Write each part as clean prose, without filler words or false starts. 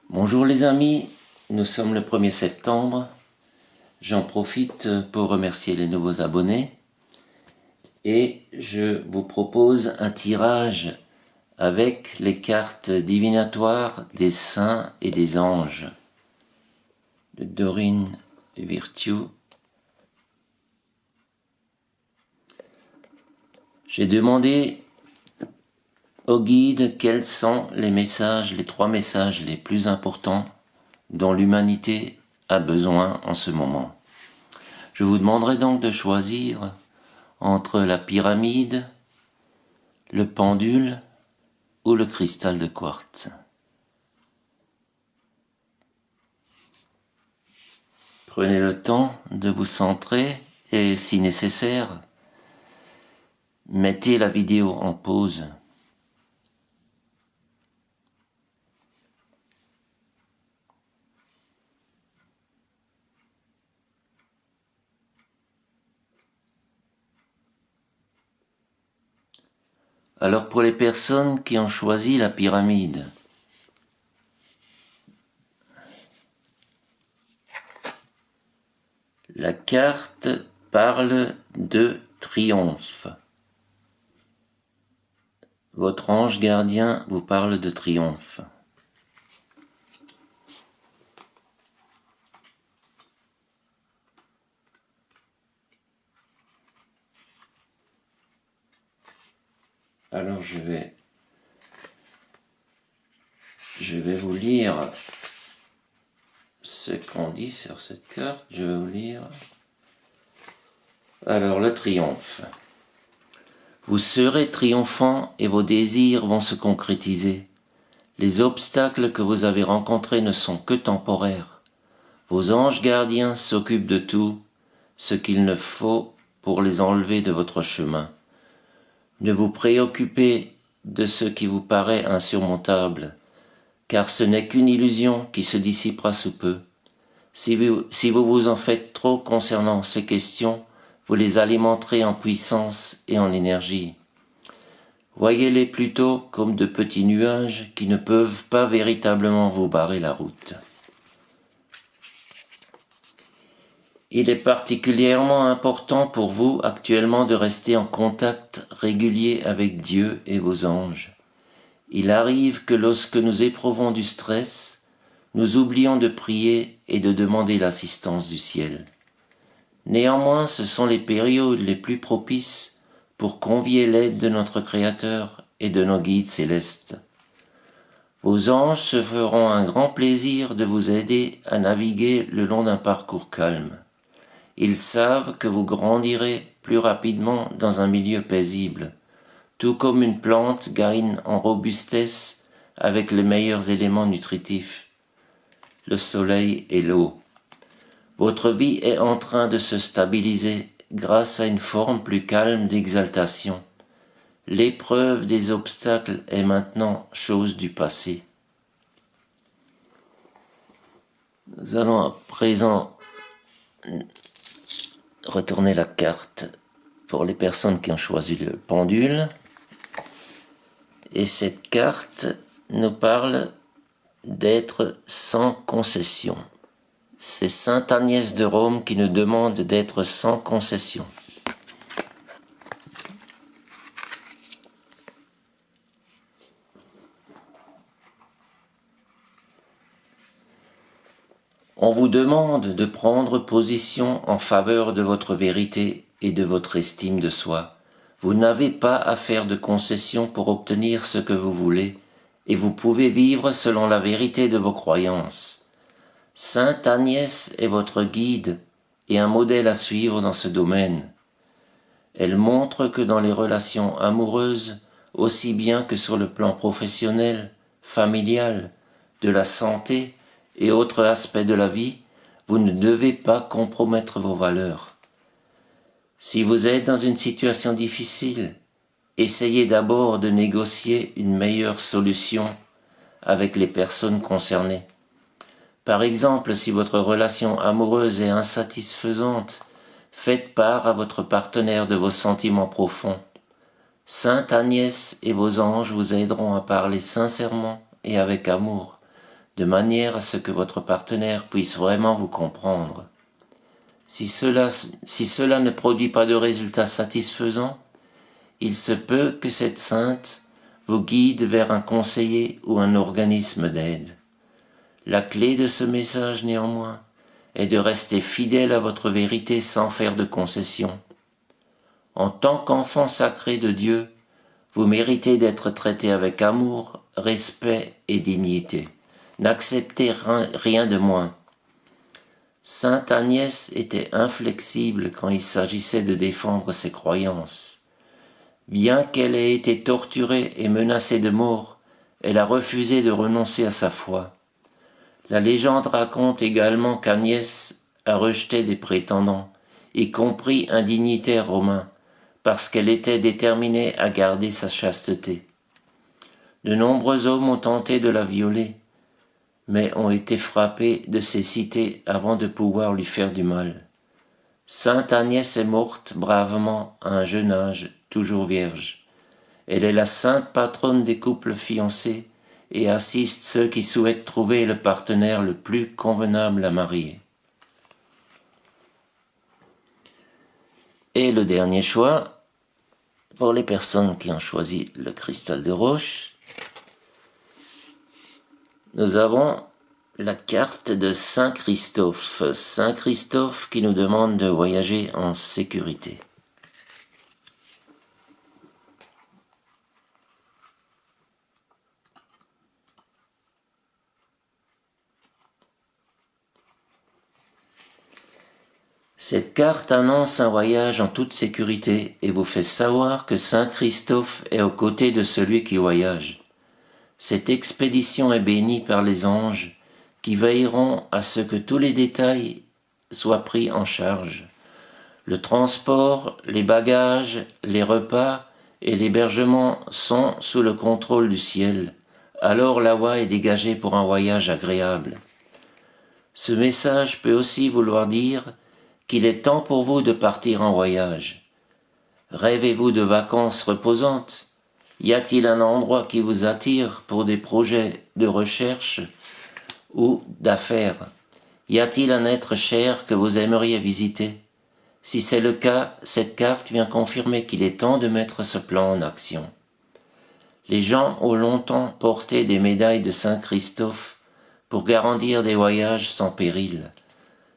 Bonjour les amis, nous sommes le 1er septembre. J'en profite pour remercier les nouveaux abonnés et je vous propose un tirage avec les cartes divinatoires des saints et des anges de Dorine Virtue. J'ai demandé au guide quels sont les 3 messages les plus importants dont l'humanité a besoin en ce moment. Je vous demanderai donc de choisir entre la pyramide, le pendule ou le cristal de quartz. Prenez le temps de vous centrer et, si nécessaire, mettez la vidéo en pause. Alors pour les personnes qui ont choisi la pyramide, la carte parle de triomphe. Votre ange gardien vous parle de triomphe. Alors je vais vous lire ce qu'on dit sur cette carte. Je vais vous lire. Alors le triomphe. Vous serez triomphant et vos désirs vont se concrétiser. Les obstacles que vous avez rencontrés ne sont que temporaires. Vos anges gardiens s'occupent de tout ce qu'il ne faut pour les enlever de votre chemin. Ne vous préoccupez de ce qui vous paraît insurmontable, car ce n'est qu'une illusion qui se dissipera sous peu. Si vous vous en faites trop concernant ces questions, vous les alimenterez en puissance et en énergie. Voyez-les plutôt comme de petits nuages qui ne peuvent pas véritablement vous barrer la route. Il est particulièrement important pour vous actuellement de rester en contact régulier avec Dieu et vos anges. Il arrive que lorsque nous éprouvons du stress, nous oublions de prier et de demander l'assistance du ciel. Néanmoins, ce sont les périodes les plus propices pour convier l'aide de notre Créateur et de nos guides célestes. Vos anges se feront un grand plaisir de vous aider à naviguer le long d'un parcours calme. Ils savent que vous grandirez plus rapidement dans un milieu paisible, tout comme une plante gagne en robustesse avec les meilleurs éléments nutritifs, le soleil et l'eau. Votre vie est en train de se stabiliser grâce à une forme plus calme d'exaltation. L'épreuve des obstacles est maintenant chose du passé. Nous allons à présent retourner la carte pour les personnes qui ont choisi le pendule. Et cette carte nous parle d'être sans concession. C'est Sainte Agnès de Rome qui nous demande d'être sans concession. On vous demande de prendre position en faveur de votre vérité et de votre estime de soi. Vous n'avez pas à faire de concessions pour obtenir ce que vous voulez, et vous pouvez vivre selon la vérité de vos croyances. Sainte Agnès est votre guide et un modèle à suivre dans ce domaine. Elle montre que dans les relations amoureuses, aussi bien que sur le plan professionnel, familial, de la santé et autres aspects de la vie, vous ne devez pas compromettre vos valeurs. Si vous êtes dans une situation difficile, essayez d'abord de négocier une meilleure solution avec les personnes concernées. Par exemple, si votre relation amoureuse est insatisfaisante, faites part à votre partenaire de vos sentiments profonds. Sainte Agnès et vos anges vous aideront à parler sincèrement et avec amour, de manière à ce que votre partenaire puisse vraiment vous comprendre. Si cela ne produit pas de résultats satisfaisants, il se peut que cette sainte vous guide vers un conseiller ou un organisme d'aide. La clé de ce message, néanmoins, est de rester fidèle à votre vérité sans faire de concessions. En tant qu'enfant sacré de Dieu, vous méritez d'être traité avec amour, respect et dignité. N'acceptez rien de moins. Sainte Agnès était inflexible quand il s'agissait de défendre ses croyances. Bien qu'elle ait été torturée et menacée de mort, elle a refusé de renoncer à sa foi. La légende raconte également qu'Agnès a rejeté des prétendants, y compris un dignitaire romain, parce qu'elle était déterminée à garder sa chasteté. De nombreux hommes ont tenté de la violer, mais ont été frappés de cécité avant de pouvoir lui faire du mal. Sainte Agnès est morte bravement à un jeune âge, toujours vierge. Elle est la sainte patronne des couples fiancés et assiste ceux qui souhaitent trouver le partenaire le plus convenable à marier. Et le dernier choix, pour les personnes qui ont choisi le cristal de roche, nous avons la carte de Saint Christophe. Saint Christophe qui nous demande de voyager en sécurité. Cette carte annonce un voyage en toute sécurité et vous fait savoir que Saint Christophe est aux côtés de celui qui voyage. Cette expédition est bénie par les anges qui veilleront à ce que tous les détails soient pris en charge. Le transport, les bagages, les repas et l'hébergement sont sous le contrôle du ciel. Alors la voie est dégagée pour un voyage agréable. Ce message peut aussi vouloir dire qu'il est temps pour vous de partir en voyage. Rêvez-vous de vacances reposantes? Y a-t-il un endroit qui vous attire pour des projets de recherche ou d'affaires? Y a-t-il un être cher que vous aimeriez visiter? Si c'est le cas, cette carte vient confirmer qu'il est temps de mettre ce plan en action. Les gens ont longtemps porté des médailles de Saint Christophe pour garantir des voyages sans péril.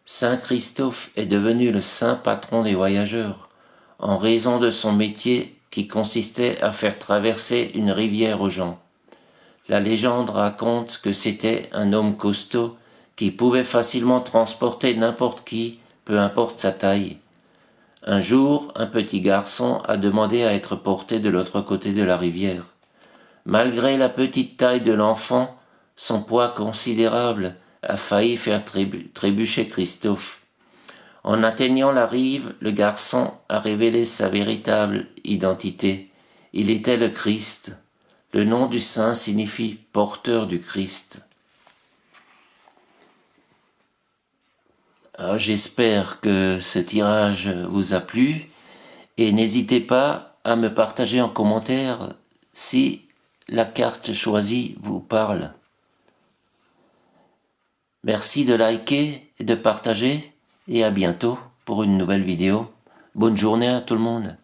Saint Christophe est devenu le saint patron des voyageurs, en raison de son métier qui consistait à faire traverser une rivière aux gens. La légende raconte que c'était un homme costaud qui pouvait facilement transporter n'importe qui, peu importe sa taille. Un jour, un petit garçon a demandé à être porté de l'autre côté de la rivière. Malgré la petite taille de l'enfant, son poids considérable a failli faire trébucher Christophe. En atteignant la rive, le garçon a révélé sa véritable identité. Il était le Christ. Le nom du saint signifie « porteur du Christ ». Alors, j'espère que ce tirage vous a plu et n'hésitez pas à me partager en commentaire si la carte choisie vous parle. Merci de liker et de partager et à bientôt pour une nouvelle vidéo. Bonne journée à tout le monde.